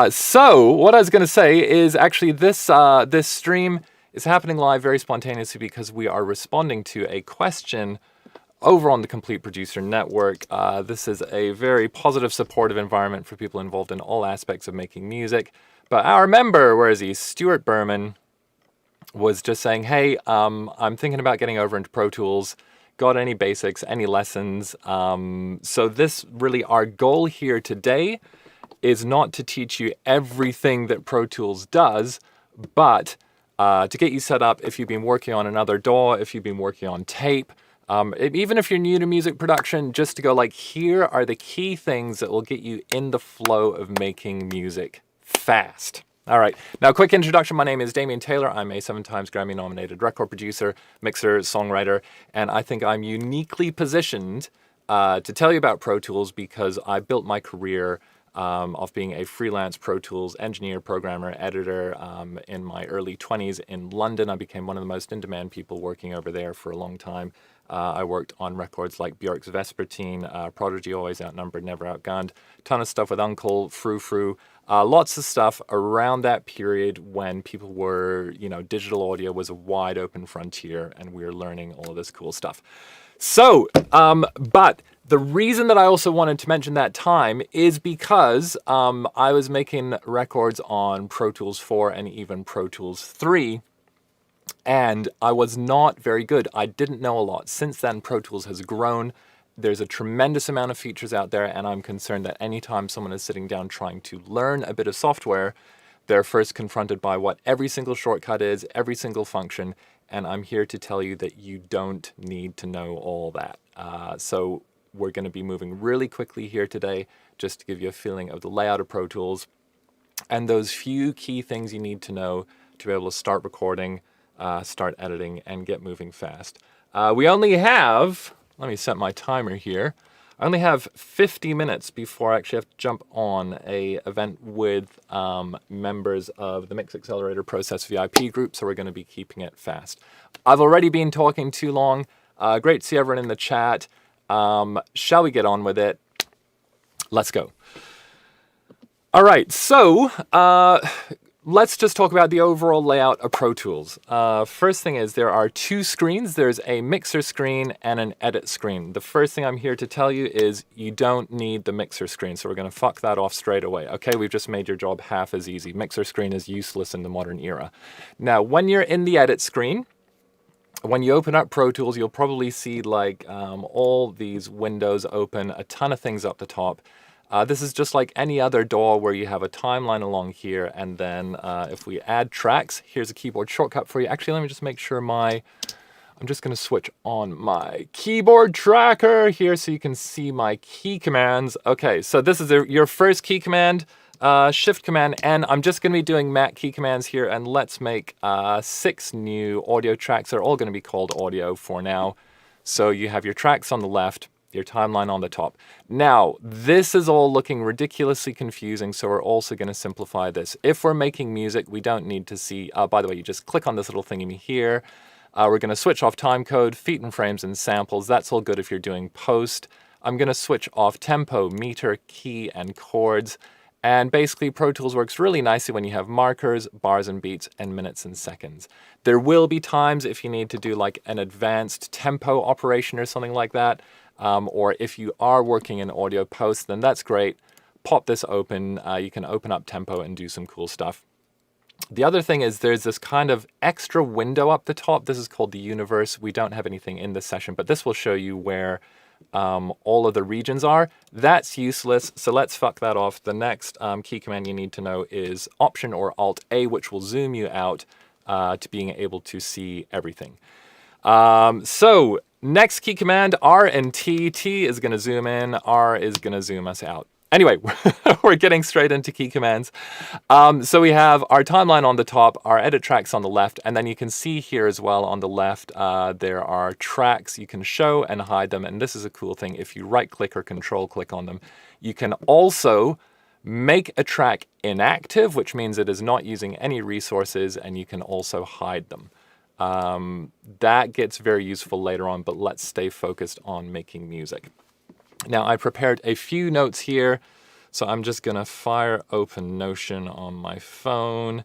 So what I was going to say is actually this stream is happening live very spontaneously because we are responding to a question over on the Complete Producer Network. This is a very positive, supportive environment for people involved in all aspects of making music. But our member, where is he? Stuart Berman, was just saying, hey, I'm thinking about getting over into Pro Tools. Got any basics, any lessons? So this really, our goal here today is not to teach you everything that Pro Tools does, but to get you set up if you've been working on another DAW, if you've been working on tape, even if you're new to music production, just to go like, here are the key things that will get you in the flow of making music fast. All right, now quick introduction. My name is Damian Taylor. I'm a 7-times Grammy nominated record producer, mixer, songwriter, and I think I'm uniquely positioned to tell you about Pro Tools because I built my career of being a freelance Pro Tools engineer, programmer, editor in my early 20s in London. I became one of the most in-demand people working over there for a long time. I worked on records like Björk's Vespertine, Prodigy, Always Outnumbered, Never Outgunned, ton of stuff with Uncle, Frou Frou, lots of stuff around that period when people were, digital audio was a wide open frontier and we were learning all of this cool stuff. So, but the reason that I also wanted to mention that time is because I was making records on Pro Tools 4 and even Pro Tools 3, and I was not very good. I didn't know a lot. Since then, Pro Tools has grown. There's a tremendous amount of features out there, and I'm concerned that anytime someone is sitting down trying to learn a bit of software, they're first confronted by what every single shortcut is, every single function, and I'm here to tell you that you don't need to know all that. So we're going to be moving really quickly here today, just to give you a feeling of the layout of Pro Tools and those few key things you need to know to be able to start recording, start editing, and get moving fast. We only have, let me set my timer here, I only have 50 minutes before I actually have to jump on a event with members of the Beats Accelerator Process VIP group, so we're going to be keeping it fast. I've already been talking too long. Great to see everyone in the chat. Shall we get on with it? Let's go. All right, so let's just talk about the overall layout of Pro Tools. First thing is there are two screens. There's a mixer screen and an edit screen. The first thing I'm here to tell you is you don't need the mixer screen, so we're going to fuck that off straight away. Okay, we've just made your job half as easy. Mixer screen is useless in the modern era. Now, when you're in the edit screen, when you open up Pro Tools, you'll probably see like all these windows open, a ton of things up the top. This is just like any other DAW where you have a timeline along here, and then if we add tracks, here's a keyboard shortcut for you. Actually, let me just make sure I'm just going to switch on my keyboard tracker here so you can see my key commands. Okay, so this is your first key command, Shift Command N. I'm just going to be doing Mac key commands here, and let's make 6 new audio tracks. They're all going to be called audio for now. So you have your tracks on the left, your timeline on the top. Now, this is all looking ridiculously confusing, so we're also going to simplify this. If we're making music, we don't need to see, by the way, you just click on this little thingy here. We're going to switch off timecode, feet and frames, and samples. That's all good if you're doing post. I'm going to switch off tempo, meter, key, and chords. And basically, Pro Tools works really nicely when you have markers, bars and beats, and minutes and seconds. There will be times if you need to do like an advanced tempo operation or something like that. Or if you are working in audio post, then that's great. Pop this open. You can open up tempo and do some cool stuff. The other thing is there's this kind of extra window up the top. This is called the universe. We don't have anything in this session, but this will show you where all of the regions are. That's useless, so let's fuck that off. The next key command you need to know is Option or Alt-A, which will zoom you out to being able to see everything. So next key command, R and T. T is going to zoom in, R is going to zoom us out. Anyway, we're getting straight into key commands. So we have our timeline on the top, our edit tracks on the left, and then you can see here as well on the left, there are tracks. You can show and hide them, and this is a cool thing. If you right-click or control-click on them, you can also make a track inactive, which means it is not using any resources, and you can also hide them. That gets very useful later on, but let's stay focused on making music. Now, I prepared a few notes here So I'm just going to fire open Notion on my phone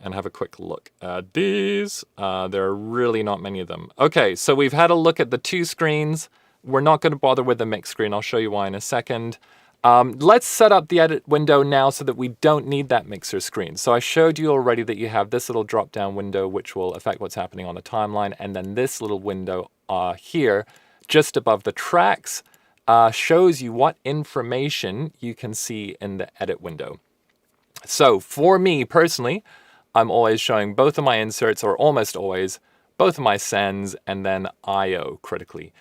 and have a quick look at these. There are really not many of them. Okay, so we've had a look at the two screens. We're not going to bother with the mix screen. I'll show you why in a second. Let's set up the edit window now so that we don't need that mixer screen. So I showed you already that you have this little drop-down window which will affect what's happening on the timeline, and then this little window here, just above the tracks, shows you what information you can see in the edit window. So for me personally, I'm always showing both of my inserts, or almost always, both of my sends, and then I/O critically.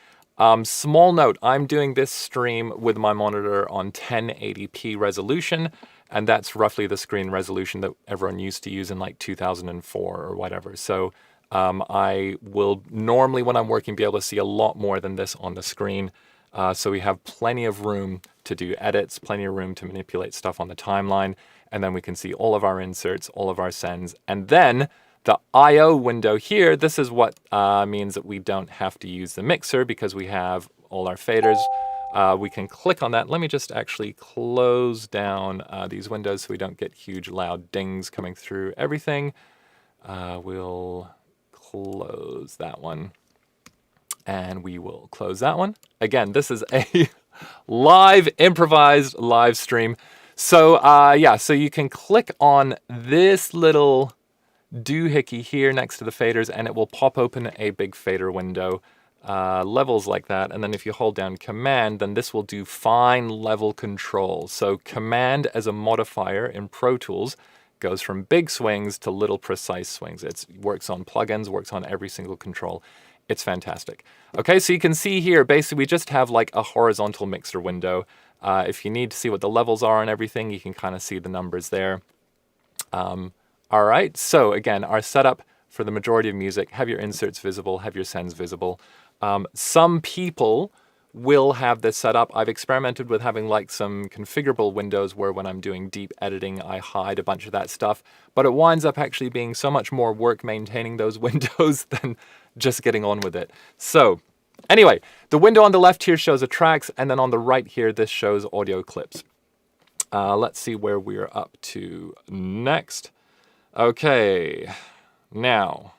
Small note, I'm doing this stream with my monitor on 1080p resolution, and that's roughly the screen resolution that everyone used to use in like 2004 or whatever. So I will normally, when I'm working, be able to see a lot more than this on the screen. So we have plenty of room to do edits, plenty of room to manipulate stuff on the timeline, and then we can see all of our inserts, all of our sends, and then the I/O window here, this is what means that we don't have to use the mixer because we have all our faders. We can click on that. Let me just actually close down these windows so we don't get huge loud dings coming through everything. We'll close that one. And we will close that one. Again, this is a live, improvised live stream. So yeah, so you can click on this little doohickey here next to the faders, and it will pop open a big fader window, levels like that. And then if you hold down Command, then this will do fine level control. So Command as a modifier in Pro Tools goes from big swings to little precise swings. It works on plugins, works on every single control. It's fantastic. Okay, so you can see here, basically we just have like a horizontal mixer window. If you need to see what the levels are and everything, you can kind of see the numbers there. All right, so again, our setup for the majority of music, have your inserts visible, have your sends visible. Some people will have this set up. I've experimented with having like some configurable windows where when I'm doing deep editing, I hide a bunch of that stuff, but it winds up actually being so much more work maintaining those windows than just getting on with it. So anyway, the window on the left here shows the tracks, and then on the right here, this shows audio clips. Let's see where we're up to next. Okay, now,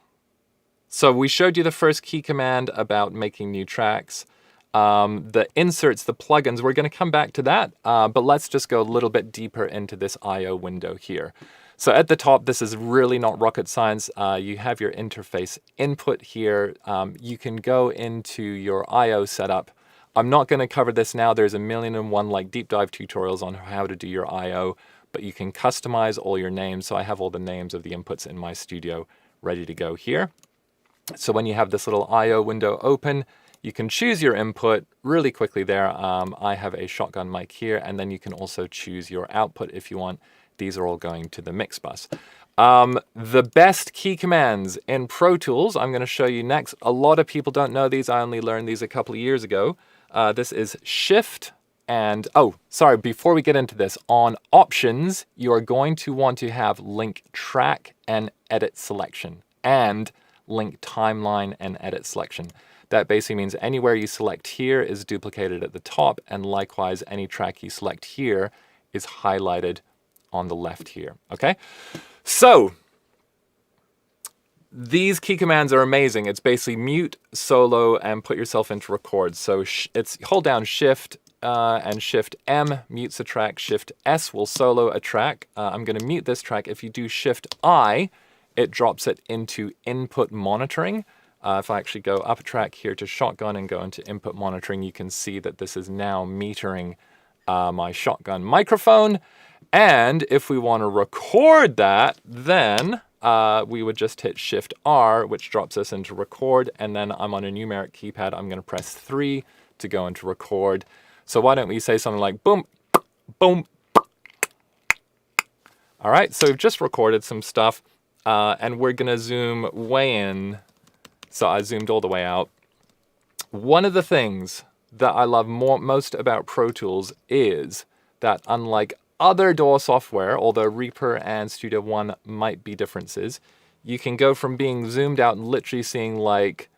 so we showed you the first key command about making new tracks. The inserts, the plugins, we're going to come back to that, but let's just go a little bit deeper into this I/O window here. So at the top, this is really not rocket science. You have your interface input here. You can go into your I/O setup. I'm not going to cover this now. There's a million and one like deep dive tutorials on how to do your I/O, but you can customize all your names. So I have all the names of the inputs in my studio ready to go here. So when you have this little I/O window open, you can choose your input really quickly there. I have a shotgun mic here, and then you can also choose your output if you want. These are all going to the mix bus. The best key commands in Pro Tools, I'm going to show you next. A lot of people don't know these. I only learned these a couple of years ago. This is Shift and, oh, sorry, before we get into this, on Options, you are going to want to have Link Track and Edit Selection, and Link Timeline and Edit Selection. That basically means anywhere you select here is duplicated at the top, and likewise, any track you select here is highlighted on the left here, okay? So, these key commands are amazing. It's basically mute, solo, and put yourself into record. So it's hold down Shift and Shift M mutes a track. Shift S will solo a track. I'm going to mute this track. If you do Shift I, it drops it into input monitoring. If I actually go up a track here to shotgun and go into input monitoring, you can see that this is now metering my shotgun microphone. And if we want to record that, then we would just hit Shift R, which drops us into record. And then I'm on a numeric keypad. I'm going to press 3 to go into record. So why don't we say something like boom, boom. All right, so we've just recorded some stuff, and we're going to zoom way in. So I zoomed all the way out. One of the things that I love most about Pro Tools is that unlike other DAW software, although Reaper and Studio One might be differences, you can go from being zoomed out and literally seeing like,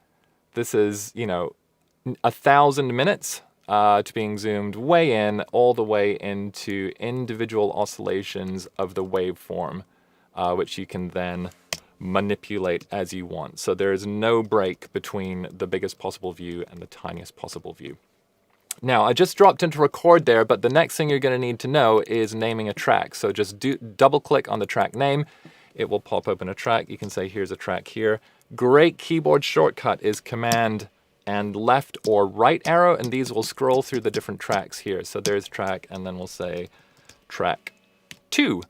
this is, 1,000 minutes to being zoomed way in, all the way into individual oscillations of the waveform, which you can then manipulate as you want. So there is no break between the biggest possible view and the tiniest possible view. Now, I just dropped into record there, but the next thing you're going to need to know is naming a track. So just double click on the track name. It will pop open a track. You can say, here's a track here. Great keyboard shortcut is Command and left or right arrow, and these will scroll through the different tracks here. So there's track, and then we'll say track 2.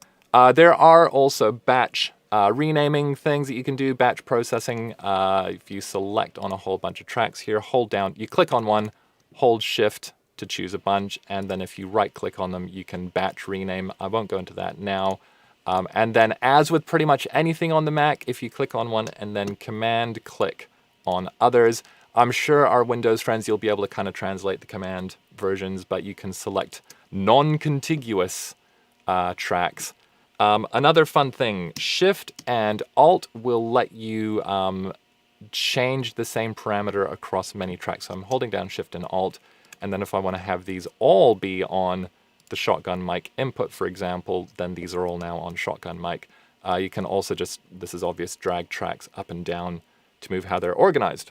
There are also batch renaming things that you can do, batch processing. If you select on a whole bunch of tracks here, hold down, you click on one, hold shift to choose a bunch, and then if you right click on them, you can batch rename. I won't go into that now. And then as with pretty much anything on the Mac, if you click on one and then command click on others, I'm sure our Windows friends, you'll be able to kind of translate the command versions, but you can select non-contiguous tracks. Another fun thing, Shift and Alt will let you change the same parameter across many tracks. So I'm holding down Shift and Alt, and then if I want to have these all be on the shotgun mic input, for example, then these are all now on shotgun mic. You can also just, this is obvious, drag tracks up and down to move how they're organized.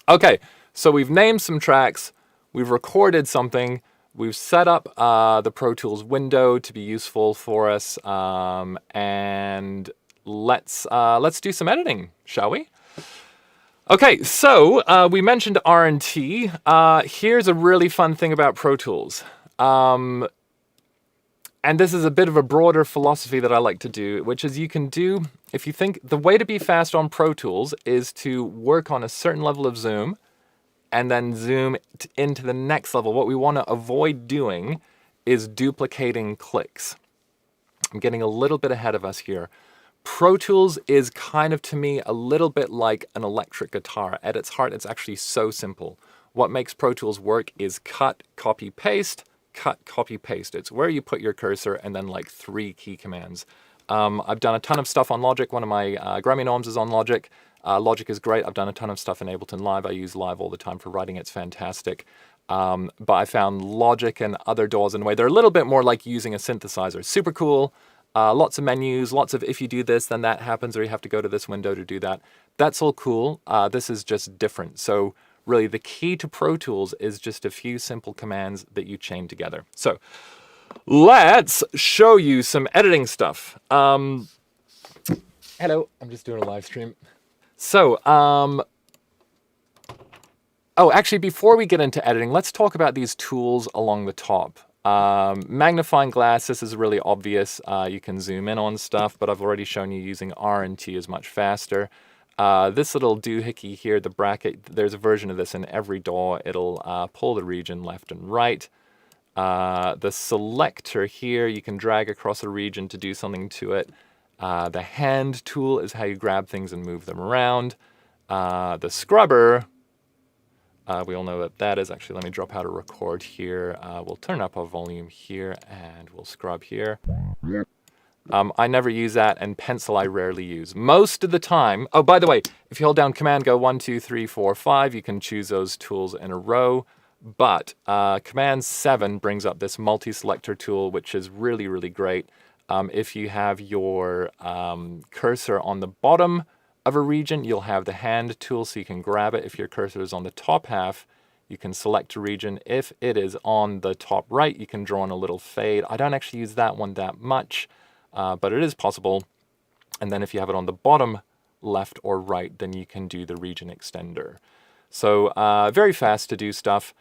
Okay, so we've named some tracks, we've recorded something, we've set up the Pro Tools window to be useful for us, and let's do some editing, shall we? Okay, so we mentioned R&T. Here's a really fun thing about Pro Tools. And this is a bit of a broader philosophy that I like to do, which is you can do, if you think the way to be fast on Pro Tools is to work on a certain level of zoom and then zoom into the next level. What we want to avoid doing is duplicating clicks. I'm getting a little bit ahead of us here. Pro Tools is kind of, to me, a little bit like an electric guitar. At its heart, it's actually so simple. What makes Pro Tools work is cut, copy, paste, cut, copy, paste. It's where you put your cursor and then like 3 key commands. I've done a ton of stuff on Logic. One of my Grammy norms is on Logic. Logic is great. I've done a ton of stuff in Ableton Live. I use Live all the time for writing. It's fantastic. But I found Logic and other DAWs in a way, they're a little bit more like using a synthesizer. Super cool. Lots of menus, lots of if you do this, then that happens, or you have to go to this window to do that. That's all cool. This is just different. So really the key to Pro Tools is just a few simple commands that you chain together. So let's show you some editing stuff. Hello, I'm just doing a live stream. So, oh, actually, before we get into editing, let's talk about these tools along the top. Magnifying glass, this is really obvious. You can zoom in on stuff, but I've already shown you using R&T is much faster. This little doohickey here, the bracket, there's a version of this in every DAW. It'll pull the region left and right. The selector here, you can drag across a region to do something to it. The hand tool is how you grab things and move them around. The scrubber, we all know what that is. Actually, let me drop out a record here. We'll turn up our volume here, and we'll scrub here. I never use that, and pencil I rarely use. Most of the time, oh, by the way, if you hold down Command, go 1, 2, 3, 4, 5, you can choose those tools in a row. But Command 7 brings up this multi-selector tool, which is really, really great. If you have your cursor on the bottom of a region, you'll have the hand tool so you can grab it. If your cursor is on the top half, you can select a region. If it is on the top right, you can draw in a little fade. I don't actually use that one that much, but it is possible. And then if you have it on the bottom left or right, then you can do the region extender. So very fast to do stuff.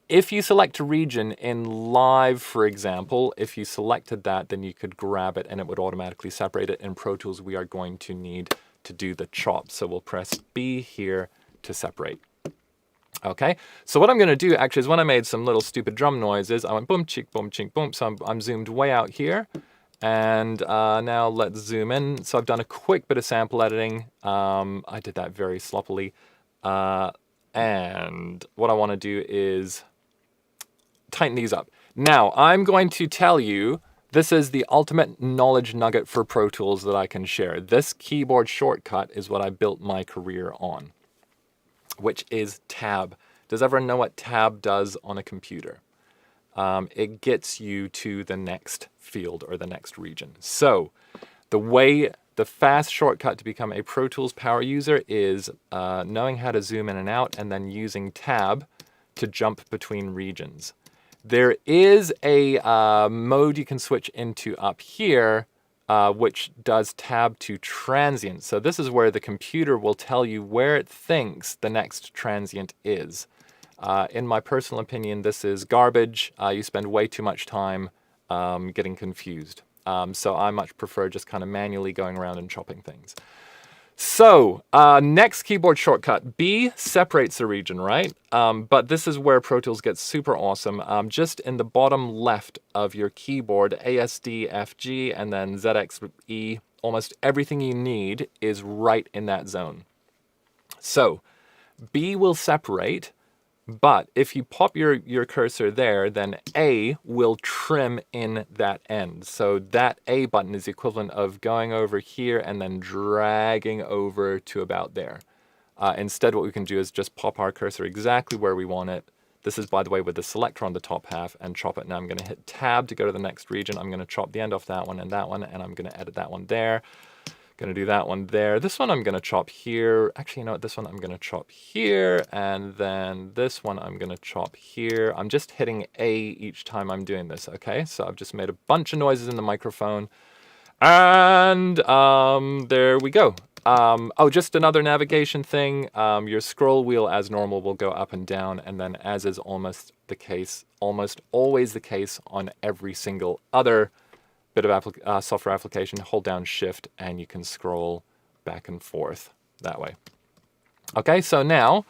If you select a region in Live, for example, if you selected that, then you could grab it and it would automatically separate it. In Pro Tools, we are going to need to do the chop. So we'll press B here to separate. Okay, so what I'm going to do actually is when I made some little stupid drum noises, I went boom, chink, boom, chink, boom. So I'm zoomed way out here. And now let's zoom in. So I've done a quick bit of sample editing. I did that very sloppily. And what I want to do is tighten these up. Now, I'm going to tell you, this is the ultimate knowledge nugget for Pro Tools that I can share. This keyboard shortcut is what I built my career on, which is Tab. Does everyone know what tab does on a computer? It gets you to the next field or the next region. So the fast shortcut to become a Pro Tools power user is knowing how to zoom in and out and then using tab to jump between regions. There is a mode you can switch into up here, which does tab to transient. So this is where the computer will tell you where it thinks the next transient is. In my personal opinion, this is garbage. You spend way too much time getting confused. So I much prefer just kind of manually going around and chopping things. So next keyboard shortcut, B separates a region, right? But this is where Pro Tools gets super awesome. Just in the bottom left of your keyboard, ASD, FG, and then ZX, E, almost everything you need is right in that zone. So B will separate, but if you pop your cursor there, then A will trim in that end. So that A button is the equivalent of going over here and then dragging over to about there. Instead, what we can do is just pop our cursor exactly where we want it. This is, by the way, with the selector on the top half, and chop it. Now I'm going to hit Tab to go to the next region. I'm going to chop the end off that one, and I'm going to edit that one there. Going to do that one there. This one I'm going to chop here. Actually, you know what? This one I'm going to chop here. And then this one I'm going to chop here. I'm just hitting A each time I'm doing this, okay? So I've just made a bunch of noises in the microphone. And there we go. Oh, just another navigation thing. Your scroll wheel, as normal, will go up and down. And then as is almost always the case on every single other bit of software application, hold down Shift and you can scroll back and forth that way. Okay, so now,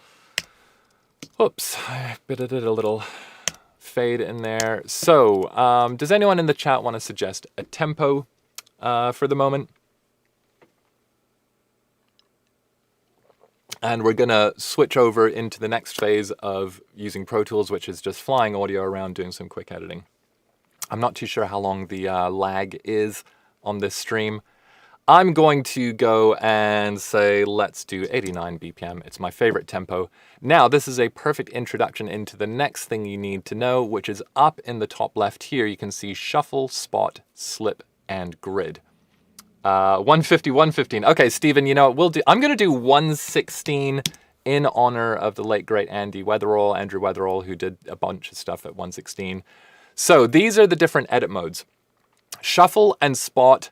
oops, I did a little fade in there. So, does anyone in the chat want to suggest a tempo for the moment? And we're going to switch over into the next phase of using Pro Tools, which is just flying audio around, doing some quick editing. I'm not too sure how long the lag is on this stream. I'm going to go and say, let's do 89 BPM. It's my favorite tempo. Now, this is a perfect introduction into the next thing you need to know, which is up in the top left here. You can see shuffle, spot, slip, and grid. 150, 115. Okay, Stephen, you know what I'm going to do 116 in honor of the late, great Andrew Weatherall, who did a bunch of stuff at 116. So these are the different edit modes. Shuffle and spot,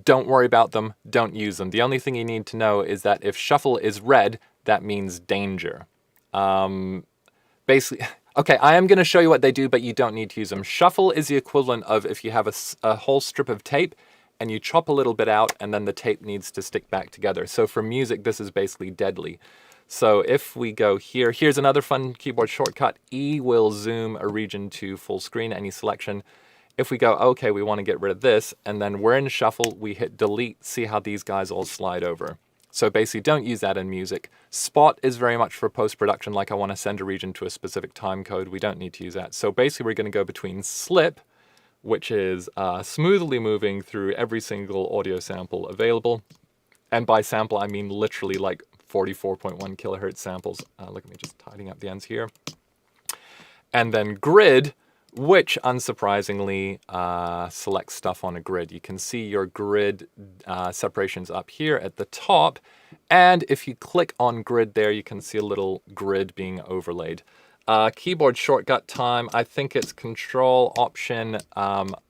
don't worry about them, don't use them. The only thing you need to know is that if shuffle is red, that means danger. Basically, okay, I am going to show you what they do, but you don't need to use them. Shuffle is the equivalent of if you have a whole strip of tape and you chop a little bit out and then the tape needs to stick back together. So for music, this is basically deadly. So if we go here, here's another fun keyboard shortcut. E will zoom a region to full screen, any selection. If we go, okay, we want to get rid of this, and then we're in shuffle, we hit delete, see how these guys all slide over. So basically, don't use that in music. Spot is very much for post-production, like I want to send a region to a specific time code. We don't need to use that. So basically, we're going to go between slip, which is smoothly moving through every single audio sample available. And by sample, I mean literally like 44.1 kilohertz samples. Look at me just tidying up the ends here. And then grid, which unsurprisingly selects stuff on a grid. You can see your grid separations up here at the top. And if you click on grid there, you can see a little grid being overlaid. Keyboard shortcut time, I think it's Control Option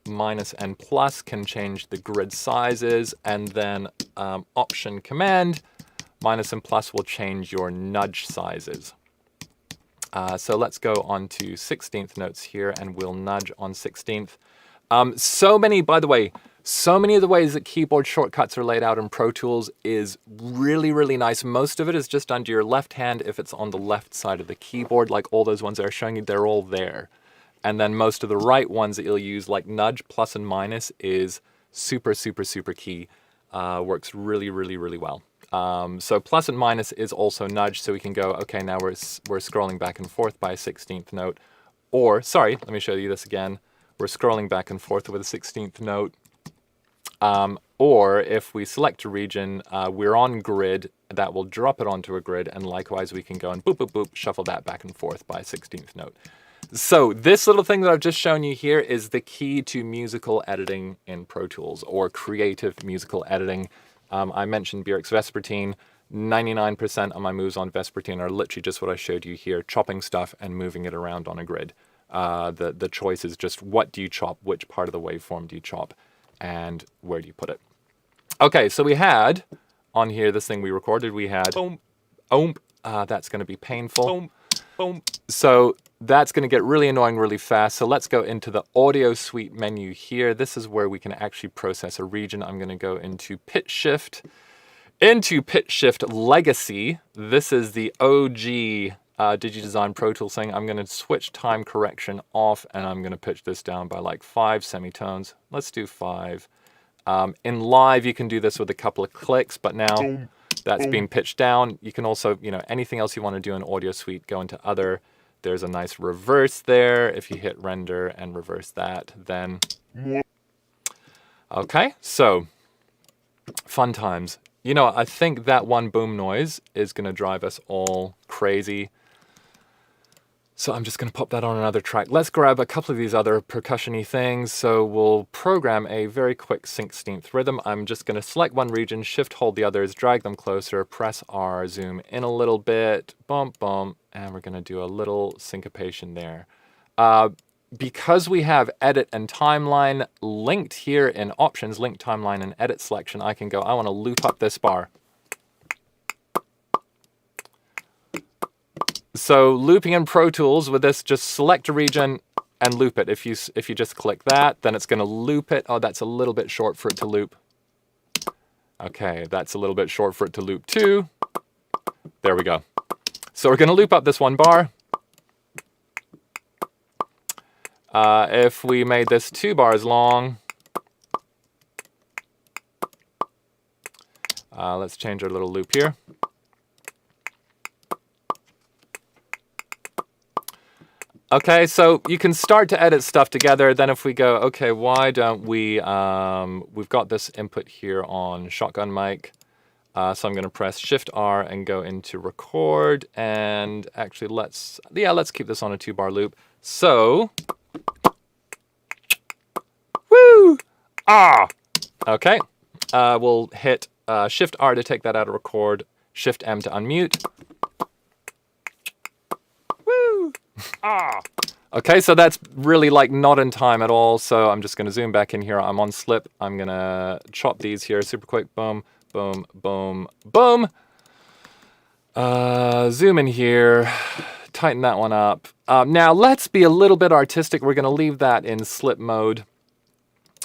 minus and plus can change the grid sizes, and then Option Command minus and plus will change your nudge sizes. So let's go on to 16th notes here, and we'll nudge on 16th. By the way, so many of the ways that keyboard shortcuts are laid out in Pro Tools is really, really nice. Most of it is just under your left hand if it's on the left side of the keyboard, like all those ones that are showing you, they're all there. And then most of the right ones that you'll use, like nudge, plus and minus, is super, super, super key. Works really, really, really well. So plus and minus is also nudge, so we can go, okay, now we're scrolling back and forth by a 16th note. Or, sorry, let me show you this again. We're scrolling back and forth with a 16th note. Or if we select a region, we're on grid, that will drop it onto a grid, and likewise we can go and boop, boop, boop, shuffle that back and forth by a 16th note. So this little thing that I've just shown you here is the key to musical editing in Pro Tools, or creative musical editing. I mentioned Björk's Vespertine. 99% of my moves on Vespertine are literally just what I showed you here, chopping stuff and moving it around on a grid. The choice is just what do you chop, which part of the waveform do you chop, and where do you put it. Okay, so we had on here this thing we recorded. We had boom, boom. That's going to be painful. Boom, boom. So that's going to get really annoying really fast. So let's go into the audio suite menu here. This is where we can actually process a region. I'm going to go into pitch shift. Into pitch shift legacy. This is the OG DigiDesign Pro Tools thing. I'm going to switch time correction off, and I'm going to pitch this down by like 5 semitones. Let's do 5. In live, you can do this with a couple of clicks, but now that's been pitched down. You can also, anything else you want to do in Audio Suite, go into Other. There's a nice reverse there. If you hit Render and reverse that, then... Okay, so fun times. I think that one boom noise is going to drive us all crazy. So I'm just going to pop that on another track. Let's grab a couple of these other percussion-y things. So we'll program a very quick 16th rhythm. I'm just going to select one region, shift hold the others, drag them closer, press R, zoom in a little bit, bump, bump, and we're going to do a little syncopation there. Because we have edit and timeline linked here in options, link timeline and edit selection, I can go, I want to loop up this bar. So looping in Pro Tools with this, just select a region and loop it. If you just click that, then it's going to loop it. Oh, that's a little bit short for it to loop. Okay, that's a little bit short for it to loop too. There we go. So we're going to loop up this one bar. If we made this 2 bars long, let's change our little loop here. Okay, so you can start to edit stuff together. Then if we go, okay, why don't we, we've got this input here on shotgun mic. So I'm going to press Shift R and go into record. And actually, let's keep this on a 2-bar loop. So, woo, okay. We'll hit Shift R to take that out of record, Shift M to unmute. Woo, Okay, so that's really like not in time at all. So I'm just going to zoom back in here. I'm on slip. I'm going to chop these here super quick. Boom, boom, boom, boom. Zoom in here. Tighten that one up. Now let's be a little bit artistic. We're going to leave that in slip mode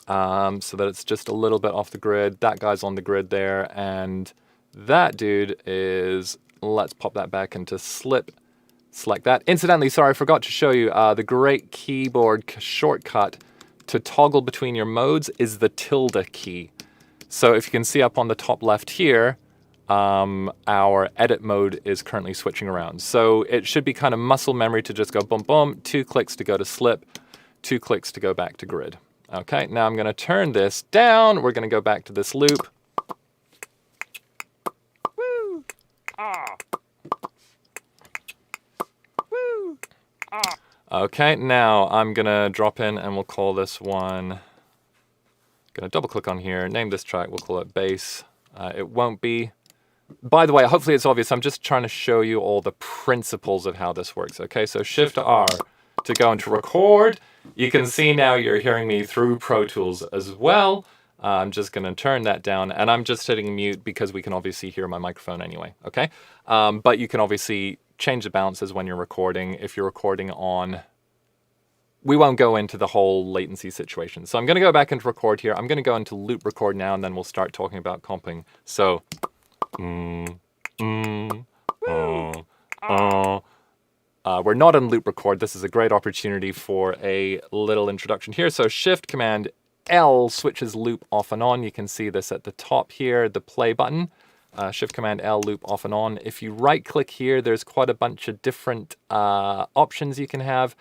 so that it's just a little bit off the grid. That guy's on the grid there. And that dude is, let's pop that back into slip. Select that. Incidentally, sorry, I forgot to show you the great keyboard shortcut to toggle between your modes is the tilde key. So if you can see up on the top left here, our edit mode is currently switching around. So it should be kind of muscle memory to just go boom, boom, 2 clicks to go to slip, 2 clicks to go back to grid. Okay, now I'm going to turn this down. We're going to go back to this loop. Woo! Okay, now I'm going to drop in and we'll call this one, going to double click on here, name this track, we'll call it bass. It won't be. By the way, hopefully it's obvious, I'm just trying to show you all the principles of how this works. Okay, so Shift R to go into record. You can see now you're hearing me through Pro Tools as well. I'm just going to turn that down and I'm just hitting mute because we can obviously hear my microphone anyway, okay? But you can obviously change the balances when you're recording. If you're recording on, we won't go into the whole latency situation. So I'm going to go back into record here. I'm going to go into loop record now, and then we'll start talking about comping. So, we're not on loop record. This is a great opportunity for a little introduction here. So Shift Command L switches loop off and on. You can see this at the top here, the play button. Shift Command L, loop off and on. If you right click here, there's quite a bunch of different options you can have.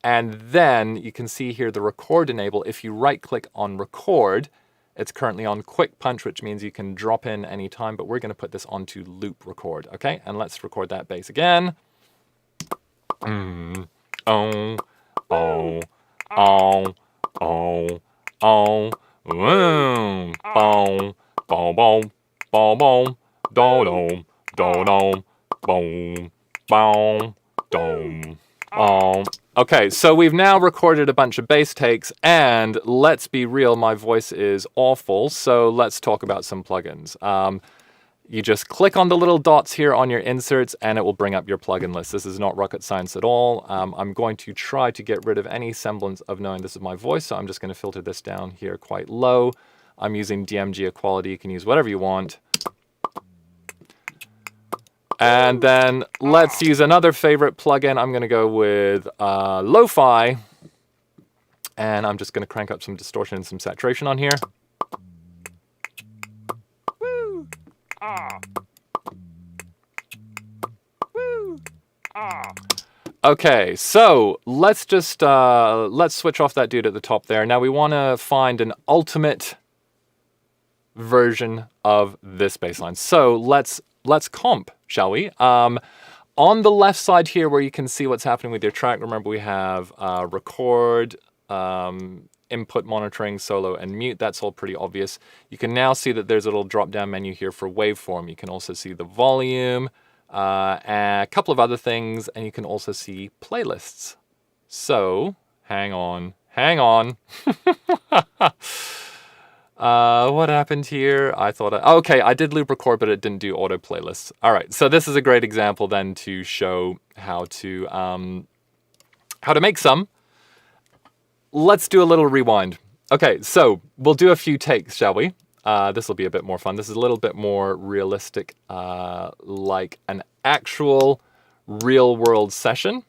And then you can see here the record enable. If you right click on record, It's currently on quick punch, which means you can drop in anytime, but we're going to put this onto loop record, okay? And let's record that bass again. Oh, oh, oh, oh, oh, boom, boom, boom, boom, boom, do-dum, do-dum, boom, boom, dum, boom. Okay, so we've now recorded a bunch of bass takes, and let's be real, my voice is awful, so let's talk about some plugins. You just click on the little dots here on your inserts and it will bring up your plugin list. This is not rocket science at all. I'm going to try to get rid of any semblance of knowing this is my voice, so I'm just going to filter this down here quite low. I'm using DMG equality. You can use whatever you want. And then let's use another favorite plugin. I'm going to go with Lo-Fi. And I'm just going to crank up some distortion and some saturation on here. Okay, so let's just let's switch off that dude at the top there. Now we want to find an ultimate version of this bass line. So let's comp, shall we? On the left side here where you can see what's happening with your track, remember we have record, input monitoring, solo, and mute. That's all pretty obvious. You can now see that there's a little drop-down menu here for waveform. You can also see the volume, and a couple of other things, and you can also see playlists. So, hang on. What happened here? Okay, I did loop record, but it didn't do auto playlists. All right, so this is a great example then to show how to make some. Let's do a little rewind. Okay, so we'll do a few takes, shall we? This will be a bit more fun. This is a little bit more realistic, like an actual real-world session.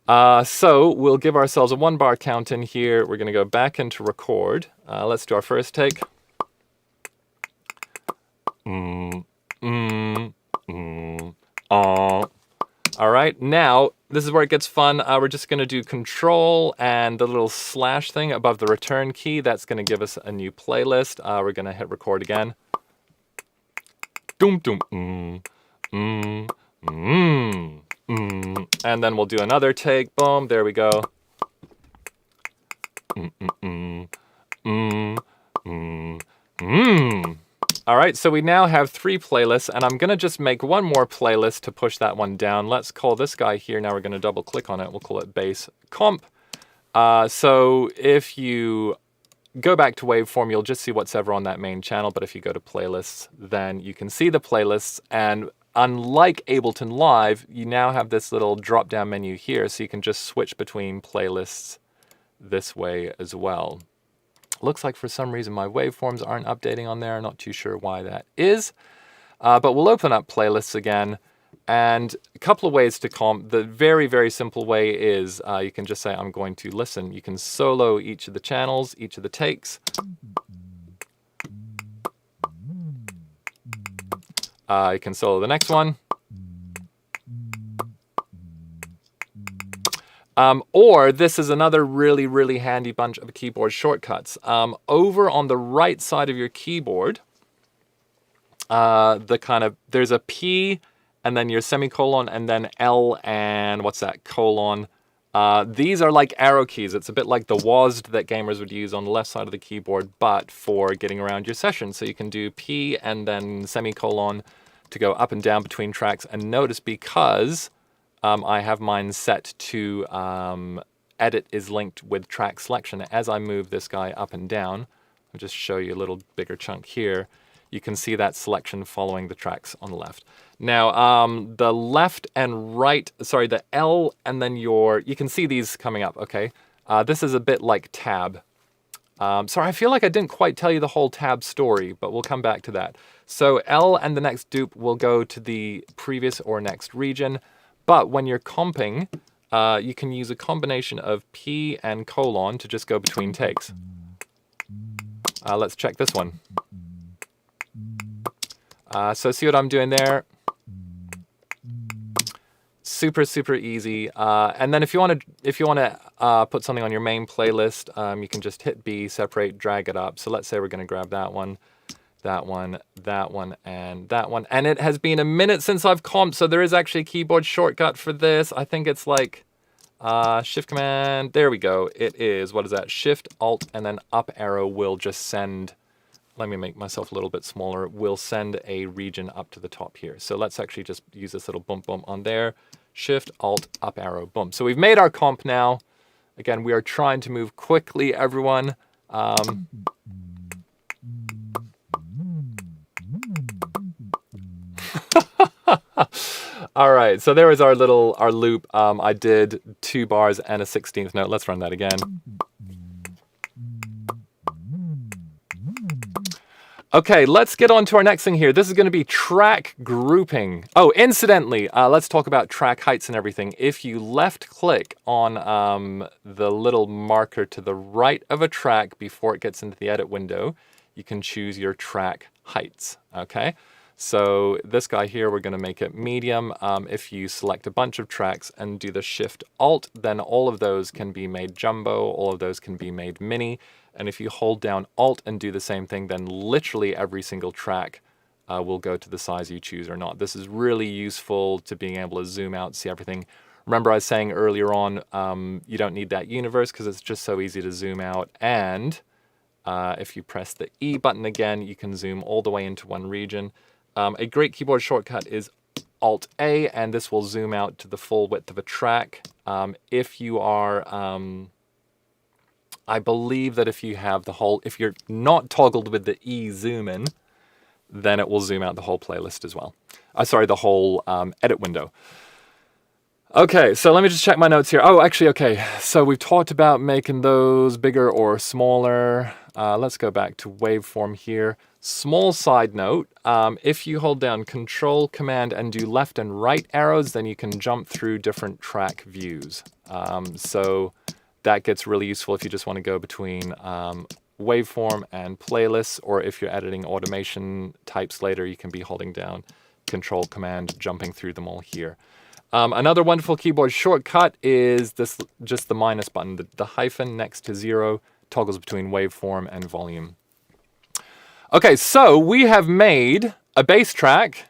So we'll give ourselves a 1-bar count in here. We're going to go back into record. Let's do our first take. All right, now this is where it gets fun. We're just going to do control and the little slash thing above the return key. That's going to give us a new playlist. We're going to hit record again. Doom, doom, and then we'll do another take. Boom, there we go. All right, so we now have 3 playlists, and I'm going to just make one more playlist to push that one down. Let's call this guy here. Now we're going to double click on it. We'll call it bass comp. So if you go back to waveform, you'll just see what's ever on that main channel. But if you go to playlists, then you can see the playlists. And unlike Ableton Live, you now have this little drop-down menu here, so you can just switch between playlists this way as well. Looks like for some reason my waveforms aren't updating on there. Not too sure why that is. But we'll open up playlists again. And a couple of ways to comp. The very, very simple way is you can just say, I'm going to listen. You can solo each of the channels, each of the takes. You can solo the next one. Or this is another really, really handy bunch of keyboard shortcuts. Over on the right side of your keyboard, there's a P and then your semicolon and then L and what's that, colon. These are like arrow keys. It's a bit like the WASD that gamers would use on the left side of the keyboard, but for getting around your session. So you can do P and then semicolon to go up and down between tracks. And notice because I have mine set to edit is linked with track selection. As I move this guy up and down, I'll just show you a little bigger chunk here. You can see that selection following the tracks on the left. Now, the left and right, sorry, the L and then you can see these coming up, okay? This is a bit like tab. Sorry, I feel like I didn't quite tell you the whole tab story, but we'll come back to that. So L and the next dupe will go to the previous or next region. But when you're comping, you can use a combination of P and colon to just go between takes. Let's check this one. So see what I'm doing there? Super, super easy. And then if you want to put something on your main playlist, you can just hit B, separate, drag it up. So let's say we're going to grab that one, that one, that one, and that one. And it has been a minute since I've comped, so there is actually a keyboard shortcut for this. I think it's like Shift Command. There we go. It is, what is that? Shift, Alt, and then up arrow will just send, let me make myself a little bit smaller, will send a region up to the top here. So let's actually just use this little bump bump on there. Shift, Alt, up arrow, boom. So we've made our comp now. Again, we are trying to move quickly, everyone. All right, so there is our loop. I did 2 bars and a 16th note. Let's run that again. Okay, let's get on to our next thing here. This is going to be track grouping. Oh, incidentally, let's talk about track heights and everything. If you left click on the little marker to the right of a track before it gets into the edit window, you can choose your track heights, okay? So this guy here, we're going to make it medium. If you select a bunch of tracks and do the Shift Alt, then all of those can be made jumbo, all of those can be made mini. And if you hold down Alt and do the same thing, then literally every single track will go to the size you choose or not. This is really useful to being able to zoom out, see everything. Remember I was saying earlier on, you don't need that universe because it's just so easy to zoom out. And if you press the E button again, you can zoom all the way into one region. A great keyboard shortcut is Alt-A, and this will zoom out to the full width of a track. If you are, I believe that if you have the whole, if you're not toggled with the E zoom in, then it will zoom out the whole playlist as well. Sorry, the whole edit window. Okay, so let me just check my notes here. Oh, actually, okay. So we've talked about making those bigger or smaller. Let's go back to waveform here. Small side note, if you hold down Control, Command, and do left and right arrows, then you can jump through different track views. So that gets really useful if you just want to go between waveform and playlists, or if you're editing automation types later, you can be holding down Control, Command, jumping through them all here. Another wonderful keyboard shortcut is this, just the minus button. The hyphen next to 0 toggles between waveform and volume. Okay, so we have made a bass track,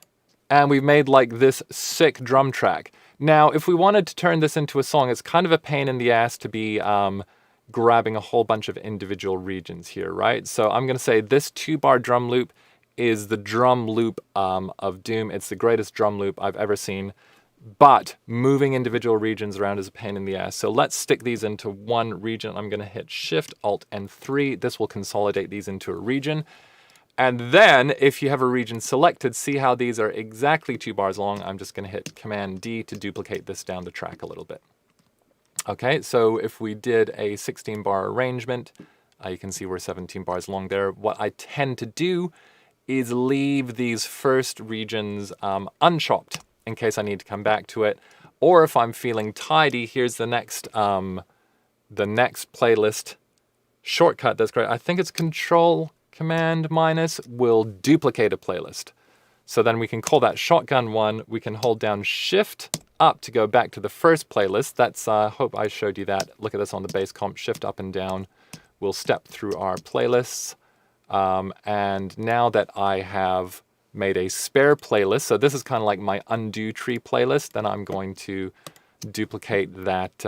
and we've made like this sick drum track. Now, if we wanted to turn this into a song, it's kind of a pain in the ass to be grabbing a whole bunch of individual regions here, right? So I'm going to say this 2-bar drum loop is the drum loop of Doom. It's the greatest drum loop I've ever seen. But moving individual regions around is a pain in the ass. So let's stick these into one region. I'm going to hit Shift, Alt, and 3. This will consolidate these into a region. And then if you have a region selected, see how these are exactly 2 bars long. I'm just going to hit Command D to duplicate this down the track a little bit. Okay, so if we did a 16-bar arrangement, you can see we're 17 bars long there. What I tend to do is leave these first regions unchopped in case I need to come back to it. Or if I'm feeling tidy, here's the next playlist shortcut that's great. I think it's Control Command minus will duplicate a playlist. So then we can call that shotgun 1. We can hold down Shift up to go back to the first playlist. That's, hope I showed you that. Look at this on the bass comp, Shift up and down. We'll step through our playlists. And now that I have made a spare playlist, so this is kind of like my undo tree playlist, then I'm going to duplicate that,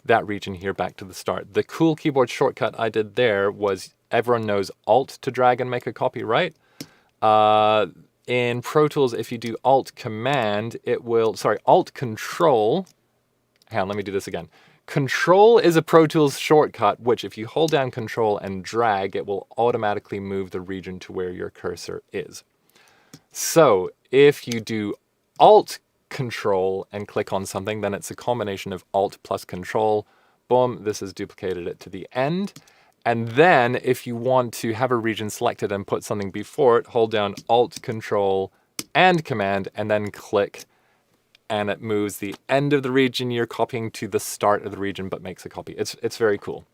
that region here back to the start. The cool keyboard shortcut I did there was, everyone knows Alt to drag and make a copy, right? In Pro Tools, if you do Alt Command, it will, sorry, Alt Control, hang on, let me do this again. Control is a Pro Tools shortcut, which if you hold down Control and drag, it will automatically move the region to where your cursor is. So if you do Alt Control and click on something, then it's a combination of Alt plus Control. Boom, this has duplicated it to the end. And then if you want to have a region selected and put something before it, hold down Alt, Control, and Command, and then click, and it moves the end of the region you're copying to the start of the region, but makes a copy. It's very cool.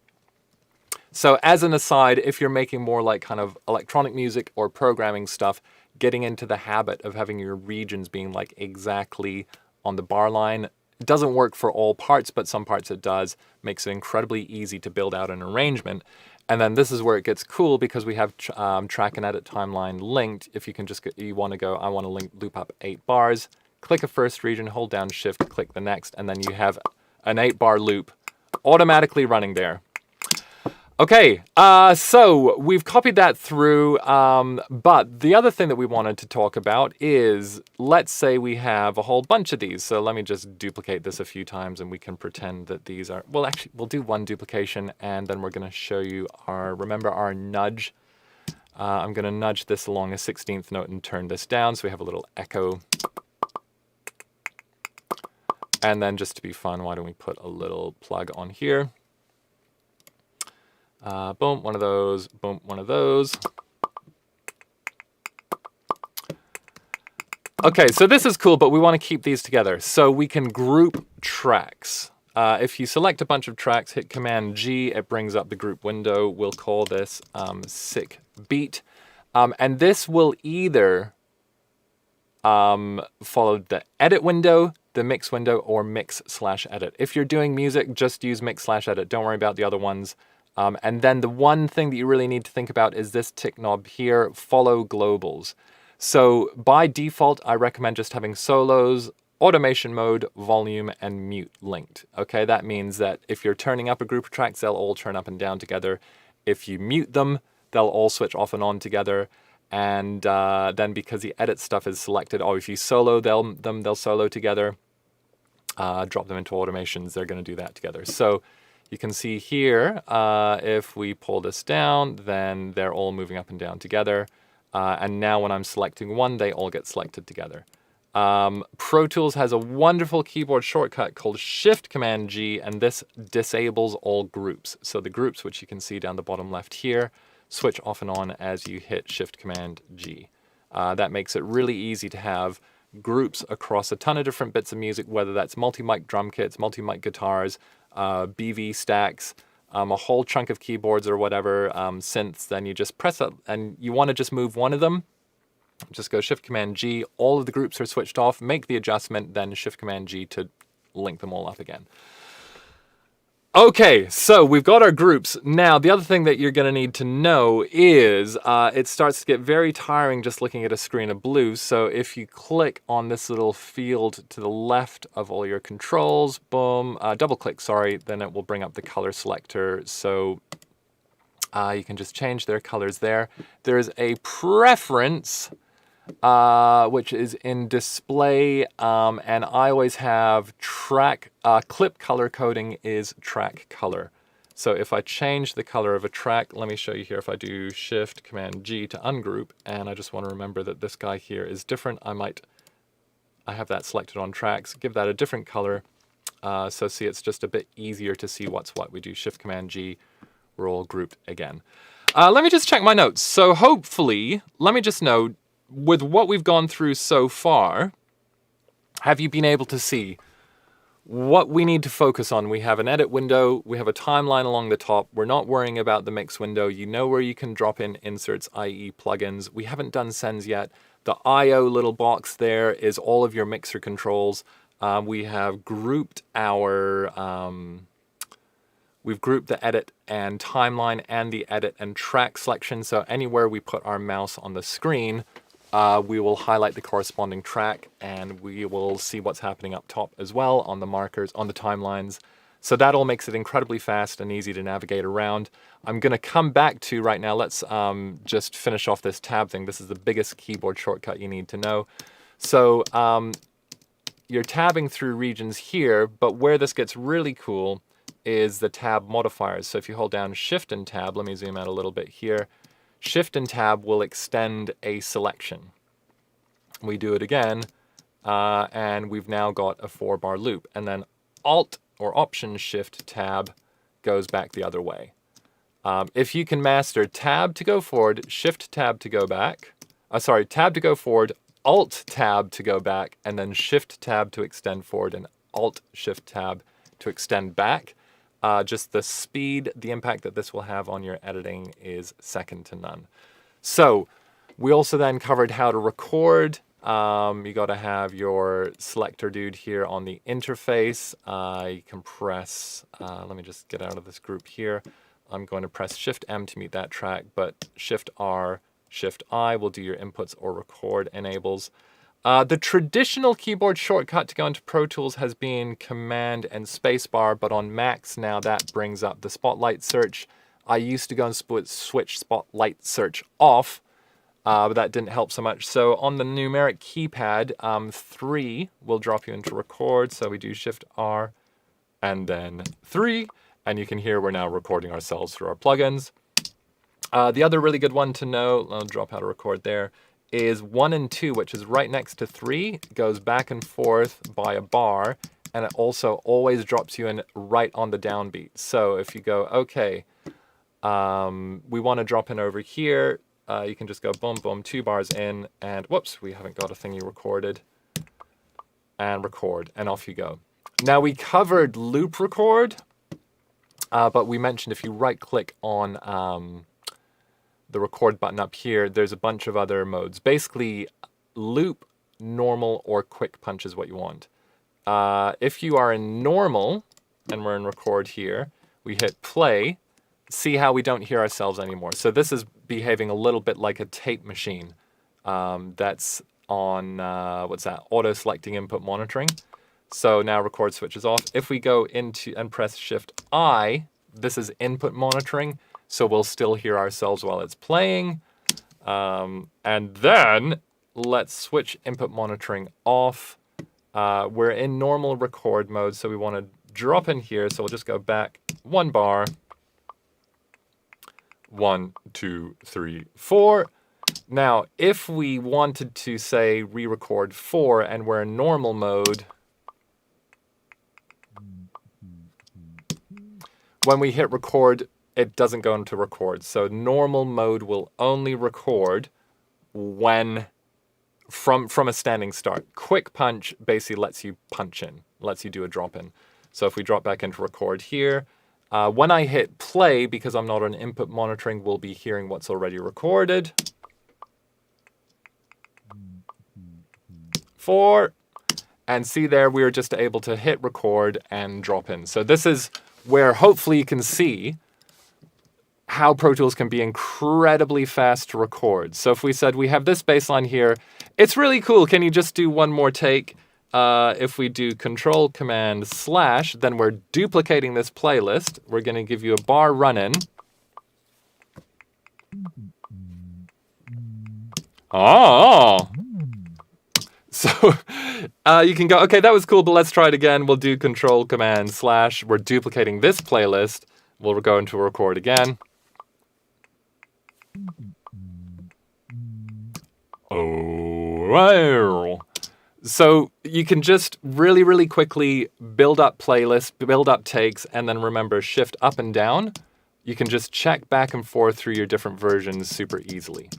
So as an aside, if you're making more like kind of electronic music or programming stuff, getting into the habit of having your regions being like exactly on the bar line It doesn't work for all parts, but some parts it does. Makes it incredibly easy to build out an arrangement. And then this is where it gets cool because we have track and edit timeline linked. If you can just, you want to go, I want to loop up 8 bars, click a first region, hold down shift, click the next, and then you have an 8-bar loop automatically running there. Okay, so we've copied that through, but the other thing that we wanted to talk about is, let's say we have a whole bunch of these. So let me just duplicate this a few times and we can pretend that these are, well, actually, we'll do one duplication and then we're going to show you remember our nudge. I'm going to nudge this along a 16th note and turn this down so we have a little echo. And then just to be fun, why don't we put a little plug on here? Boom, one of those, boom, one of those. Okay, so this is cool, but we want to keep these together. So we can group tracks. If you select a bunch of tracks, hit Command G, it brings up the group window. We'll call this sick beat. And this will either follow the edit window, the mix window, or mix/edit. If you're doing music, just use mix/edit. Don't worry about the other ones. And then the one thing that you really need to think about is this tick knob here, follow globals. So by default, I recommend just having solos, automation mode, volume, and mute linked. Okay, that means that if you're turning up a group of tracks, they'll all turn up and down together. If you mute them, they'll all switch off and on together. And then because the edit stuff is selected, if you solo they'll solo together. Drop them into automations, they're going to do that together. So you can see here, if we pull this down, then they're all moving up and down together. And now when I'm selecting one, they all get selected together. Pro Tools has a wonderful keyboard shortcut called Shift-Command-G, and this disables all groups. So the groups, which you can see down the bottom left here, switch off and on as you hit Shift-Command-G. That makes it really easy to have groups across a ton of different bits of music, whether that's multi-mic drum kits, multi-mic guitars, BV stacks, a whole chunk of keyboards or whatever, synths. Then you just press it, and you want to just move one of them. Just go Shift-Command-G, all of the groups are switched off, make the adjustment, then Shift-Command-G to link them all up again. Okay, so we've got our groups. Now, the other thing that you're going to need to know is it starts to get very tiring just looking at a screen of blue. So if you click on this little field to the left of all your controls, boom, double click, sorry, then it will bring up the color selector. So you can just change their colors there. There's a preference which is in display, and I always have track, clip color coding is track color. So if I change the color of a track, let me show you here. If I do Shift-Command-G to ungroup, and I just want to remember that this guy here is different, I have that selected on tracks, give that a different color. So see, it's just a bit easier to see what's what. We do Shift-Command-G, we're all grouped again. Let me just check my notes. So hopefully, let me just know, with what we've gone through so far, have you been able to see what we need to focus on? We have an edit window, we have a timeline along the top, we're not worrying about the mix window, you know where you can drop in inserts, i.e. plugins. We haven't done sends yet. The I/O little box there is all of your mixer controls. We have grouped our, we've grouped the edit and timeline and the edit and track selection. So anywhere we put our mouse on the screen, we will highlight the corresponding track, and we will see what's happening up top as well on the markers, on the timelines. So that all makes it incredibly fast and easy to navigate around. I'm going to come back to right now, let's just finish off this tab thing. This is the biggest keyboard shortcut you need to know. So you're tabbing through regions here, but where this gets really cool is the tab modifiers. So if you hold down Shift and Tab, let me zoom out a little bit here. Shift and Tab will extend a selection. We do it again, and we've now got a 4-bar loop. And then Alt or Option Shift Tab goes back the other way. If you can master Tab to go forward, Shift Tab to go back, Tab to go forward, Alt Tab to go back, and then Shift Tab to extend forward, and Alt Shift Tab to extend back. Just the speed, the impact that this will have on your editing is second to none. So we also then covered how to record You got to have your selector dude here on the interface. You can press, let me just get out of this group here. I'm going to press Shift M to mute that track, but Shift R, Shift I will do your inputs or record enables. The traditional keyboard shortcut to go into Pro Tools has been Command and Spacebar, but on Macs now that brings up the Spotlight search. I used to go and switch Spotlight search off, but that didn't help so much. So on the numeric keypad, 3 will drop you into record. So we do Shift R and then 3, and you can hear we're now recording ourselves through our plugins. The other really good one to know, I'll drop out a record there, is 1 and 2, which is right next to 3, goes back and forth by a bar, and it also always drops you in right on the downbeat. So if you go, okay, we want to drop in over here, you can just go boom, boom, 2 bars in, and whoops, we haven't got a thing you recorded, and record, and off you go. Now we covered loop record, but we mentioned if you right click on the record button up here, there's a bunch of other modes. Basically, loop, normal, or quick punch is what you want. If you are in normal, and we're in record here, we hit play, see how we don't hear ourselves anymore. So this is behaving a little bit like a tape machine that's on, what's that, auto-selecting input monitoring. So now record switches off. If we go into and press Shift I, this is input monitoring. So we'll still hear ourselves while it's playing. And then let's switch input monitoring off. We're in normal record mode, so we want to drop in here. So we'll just go back 1 bar. 1, 2, 3, 4. Now, if we wanted to, say, re-record 4 and we're in normal mode, when we hit record, it doesn't go into record. So normal mode will only record when from a standing start. Quick punch basically lets you punch in, lets you do a drop in. So if we drop back into record here, when I hit play, because I'm not on input monitoring, we'll be hearing what's already recorded. 4. And see there, we were just able to hit record and drop in. So this is where hopefully you can see how Pro Tools can be incredibly fast to record. So if we said we have this bass line here, it's really cool. Can you just do one more take? If we do Control Command /, then we're duplicating this playlist. We're going to give you a bar run-in. Oh. So you can go, okay, that was cool, but let's try it again. We'll do Control Command /. We're duplicating this playlist. We'll go into record again. Oh, wow. So you can just really, really quickly build up playlists, build up takes, and then remember Shift up and down. You can just check back and forth through your different versions super easily.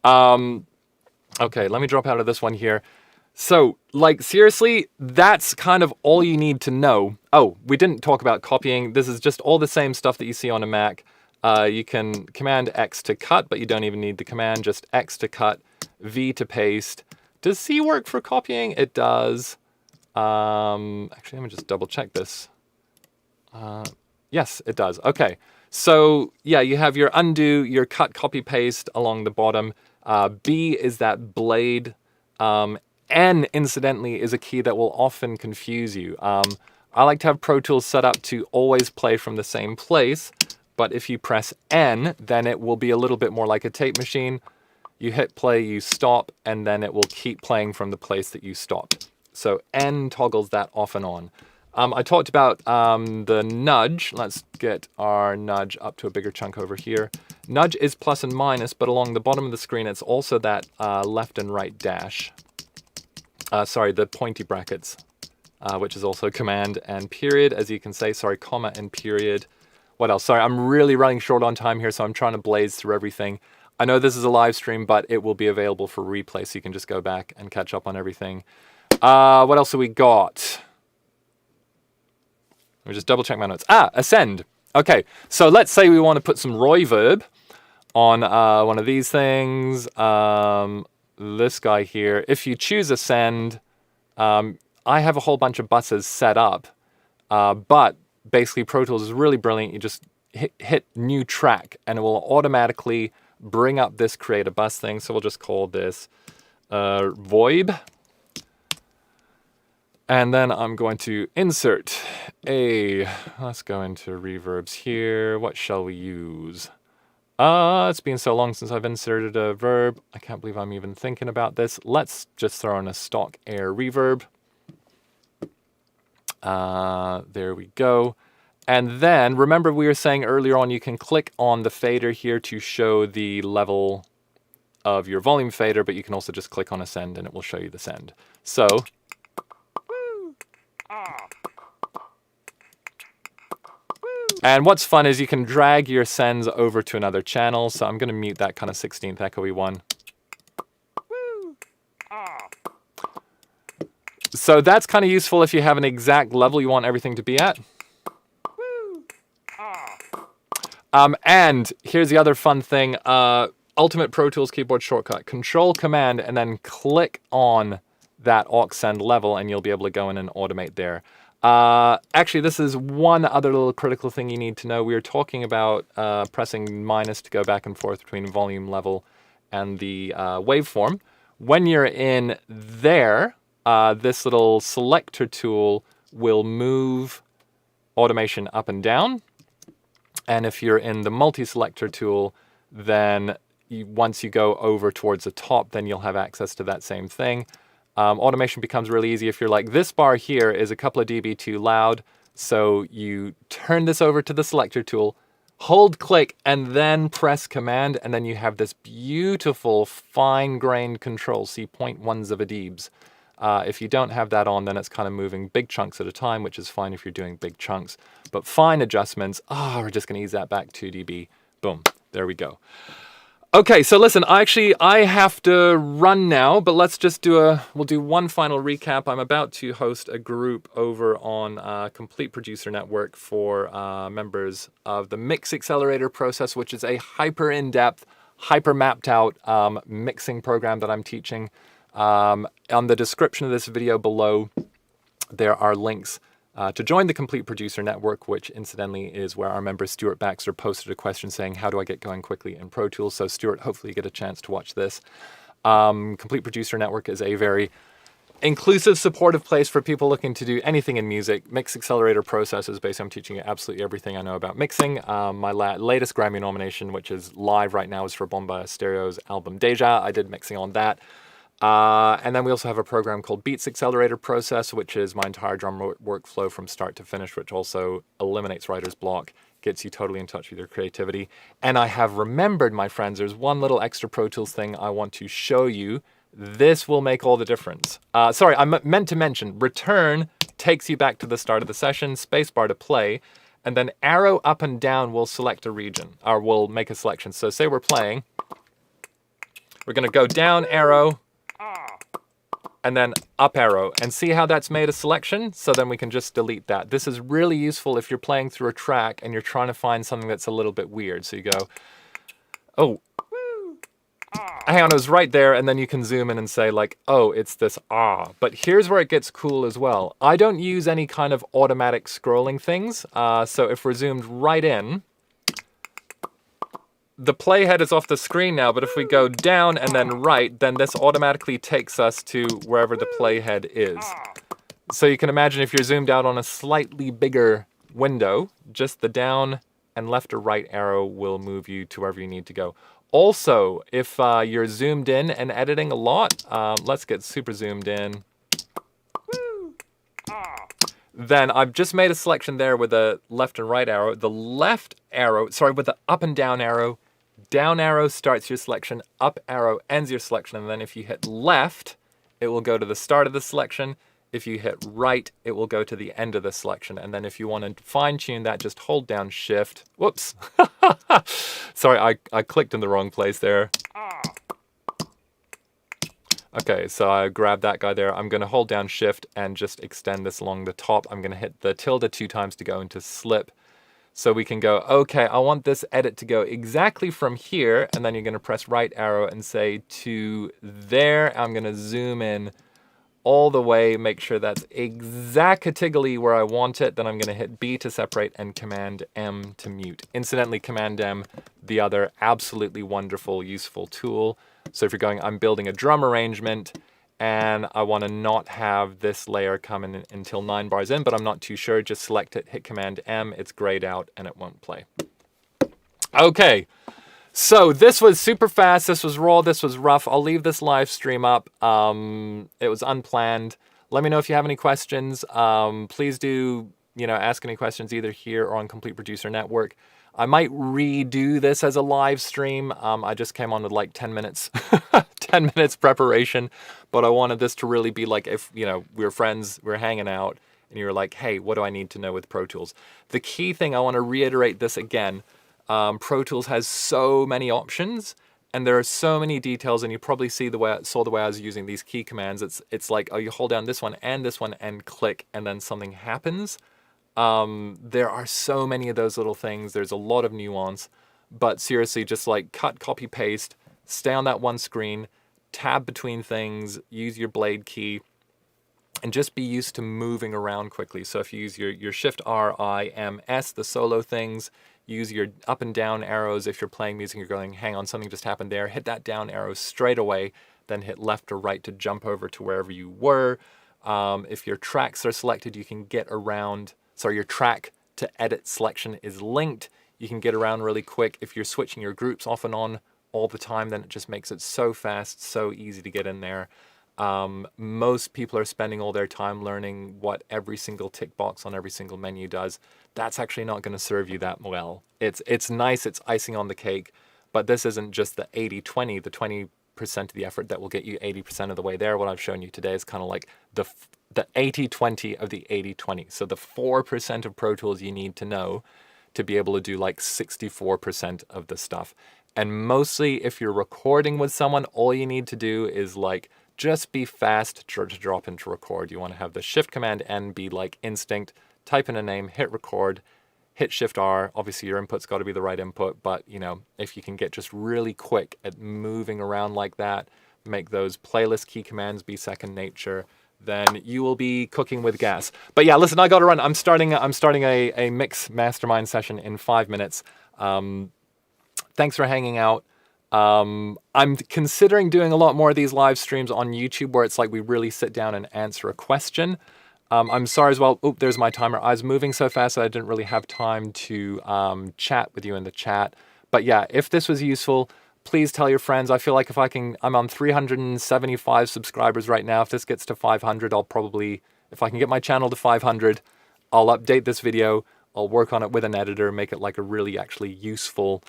Okay, let me drop out of this one here. So, like, seriously, that's kind of all you need to know. Oh, we didn't talk about copying. This is just all the same stuff that you see on a Mac. You can Command X to cut, but you don't even need the command, just X to cut, V to paste. Does C work for copying? It does. Actually, let me just double check this. Yes, it does. Okay. So, yeah, you have your undo, your cut, copy, paste along the bottom. B is that blade. N, incidentally, is a key that will often confuse you. I like to have Pro Tools set up to always play from the same place, but if you press N, then it will be a little bit more like a tape machine. You hit play, you stop, and then it will keep playing from the place that you stopped. So N toggles that off and on. I talked about the nudge. Let's get our nudge up to a bigger chunk over here. Nudge is plus and minus, but along the bottom of the screen, it's also that left and right dash. Sorry, the pointy brackets, which is also command and period, as you can say. Sorry, comma and period. What else? Sorry, I'm really running short on time here, so I'm trying to blaze through everything. I know this is a live stream, but it will be available for replay, so you can just go back and catch up on everything. What else have we got? Let me just double check my notes. Ascend. Okay, so let's say we want to put some reverb on one of these things. this guy here. If you choose a send, I have a whole bunch of buses set up, but basically Pro Tools is really brilliant. You just hit new track and it will automatically bring up this create a bus thing. So we'll just call this VoIP. And then I'm going to insert let's go into reverbs here. What shall we use? It's been so long since I've inserted a verb. I can't believe I'm even thinking about this. Let's just throw in a stock air reverb. There we go. And then remember we were saying earlier on, you can click on the fader here to show the level of your volume fader, but you can also just click on a send and it will show you the send. So, and what's fun is you can drag your sends over to another channel. So I'm going to mute that kind of 16th echoey one. So that's kind of useful if you have an exact level you want everything to be at. And here's the other fun thing. Ultimate Pro Tools keyboard shortcut. Control Command and then click on that aux send level and you'll be able to go in and automate there. Actually, this is one other little critical thing you need to know. We were talking about pressing minus to go back and forth between volume level and the waveform. When you're in there, this little selector tool will move automation up and down. And if you're in the multi-selector tool, then once you go over towards the top, then you'll have access to that same thing. Automation becomes really easy if you're like, this bar here is a couple of dB too loud. So you turn this over to the selector tool, hold click, and then press command. And then you have this beautiful fine-grained control. See 0.1s of a dBs. If you don't have that on, then it's kind of moving big chunks at a time, which is fine if you're doing big chunks. But fine adjustments, we're just going to ease that back 2 dB. Boom, there we go. Okay, so listen, I have to run now, but let's just we'll do one final recap. I'm about to host a group over on Complete Producer Network for members of the Mix Accelerator Process, which is a hyper in-depth, hyper mapped out mixing program that I'm teaching. On the description of this video below, there are links to join the Complete Producer Network, which incidentally is where our member Stuart Baxter posted a question saying, how do I get going quickly in Pro Tools? So Stuart, hopefully you get a chance to watch this. Complete Producer Network is a very inclusive, supportive place for people looking to do anything in music. Mix Accelerator Process is basically, I'm teaching you absolutely everything I know about mixing. My latest Grammy nomination, which is live right now, is for Bomba Stereo's album Deja. I did mixing on that. And then we also have a program called Beats Accelerator Process, which is my entire drum workflow from start to finish, which also eliminates writer's block, gets you totally in touch with your creativity. And I have remembered, my friends, there's one little extra Pro Tools thing I want to show you. This will make all the difference. Sorry, I meant to mention, return takes you back to the start of the session, spacebar to play, and then arrow up and down will select a region, or will make a selection. So say we're playing, we're going to go down arrow, and then up arrow, and see how that's made a selection? So then we can just delete that. This is really useful if you're playing through a track and you're trying to find something that's a little bit weird. So you go, oh, hang on, it was right there, and then you can zoom in and say like, oh, it's this ah. But here's where it gets cool as well. I don't use any kind of automatic scrolling things. So if we're zoomed right in, the playhead is off the screen now, but if we go down and then right, then this automatically takes us to wherever the playhead is. So you can imagine if you're zoomed out on a slightly bigger window, just the down and left or right arrow will move you to wherever you need to go. Also, if you're zoomed in and editing a lot, let's get super zoomed in. Then I've just made a selection there with the left and right arrow. The left arrow, sorry, with the up and down arrow starts your selection, up arrow ends your selection, and then if you hit left, it will go to the start of the selection. If you hit right, it will go to the end of the selection. And then if you want to fine tune that, just hold down shift. Whoops. Sorry, I clicked in the wrong place there. Okay, so I grabbed that guy there. I'm going to hold down shift and just extend this along the top. I'm going to hit the tilde 2 times to go into slip. So we can go, okay, I want this edit to go exactly from here, and then you're going to press right arrow and say to there. I'm going to zoom in all the way, make sure that's exactly where I want it. Then I'm going to hit B to separate and Command M to mute. Incidentally, Command M, the other absolutely wonderful, useful tool. So if you're going, I'm building a drum arrangement, and I want to not have this layer come in until 9 bars in, but I'm not too sure. Just select it, hit Command M, it's grayed out, and it won't play. Okay, so this was super fast, this was raw, this was rough. I'll leave this live stream up. It was unplanned. Let me know if you have any questions. Please do, ask any questions either here or on Complete Producer Network. I might redo this as a live stream. I just came on with like 10 minutes, 10 minutes preparation, but I wanted this to really be like if, we were friends, we were hanging out, and you were like, hey, what do I need to know with Pro Tools? The key thing, I want to reiterate this again, Pro Tools has so many options, and there are so many details, and you probably saw the way I was using these key commands. It's like, oh, you hold down this one and click, and then something happens. There are so many of those little things. There's a lot of nuance, but seriously, just like cut, copy, paste, stay on that one screen, tab between things, use your blade key, and just be used to moving around quickly. So if you use your Shift R, I, M, S, the solo things, use your up and down arrows. If you're playing music, you're going, hang on, something just happened there. Hit that down arrow straight away, then hit left or right to jump over to wherever you were. If your tracks are selected, you can get around. So your track to edit selection is linked. You can get around really quick. If you're switching your groups off and on all the time, then it just makes it so fast, so easy to get in there. Most people are spending all their time learning what every single tick box on every single menu does. That's actually not going to serve you that well. It's nice, it's icing on the cake, but this isn't just the 80-20, the 20% of the effort that will get you 80% of the way there. What I've shown you today is kind of like the 80-20 of the 80-20. So the 4% of Pro Tools you need to know to be able to do like 64% of the stuff. And mostly if you're recording with someone, all you need to do is like just be fast to drop into record. You want to have the Shift Command N be like instinct, type in a name, hit record, hit Shift R. Obviously your input's got to be the right input, but if you can get just really quick at moving around like that, make those playlist key commands be second nature, then you will be cooking with gas. But yeah, listen, I got to run. I'm starting a mix mastermind session in 5 minutes. Thanks for hanging out. I'm considering doing a lot more of these live streams on YouTube where it's like we really sit down and answer a question. I'm sorry as well. Oop, there's my timer. I was moving so fast that I didn't really have time to chat with you in the chat. But yeah, if this was useful, please tell your friends. I feel like I'm on 375 subscribers right now. If this gets to 500, if I can get my channel to 500, I'll update this video. I'll work on it with an editor, make it like a really actually useful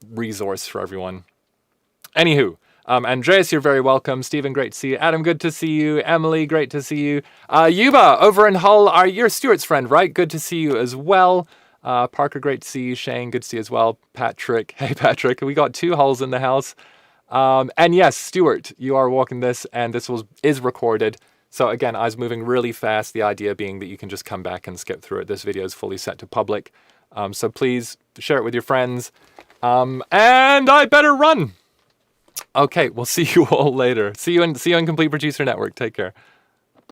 resource for everyone. Anywho, Andreas, you're very welcome. Stephen, great to see you. Adam, good to see you. Emily, great to see you. Yuba, over in Hull, you're Stuart's friend, right? Good to see you as well. Parker, great to see you. Shane, good to see you as well. Patrick, hey Patrick, we got 2 Hulls in the house. And yes, Stuart, you are walking this, and this is recorded. So again, I was moving really fast, the idea being that you can just come back and skip through it. This video is fully set to public. So please share it with your friends. And I better run. Okay, we'll see you all later. See you in Complete Producer Network. Take care.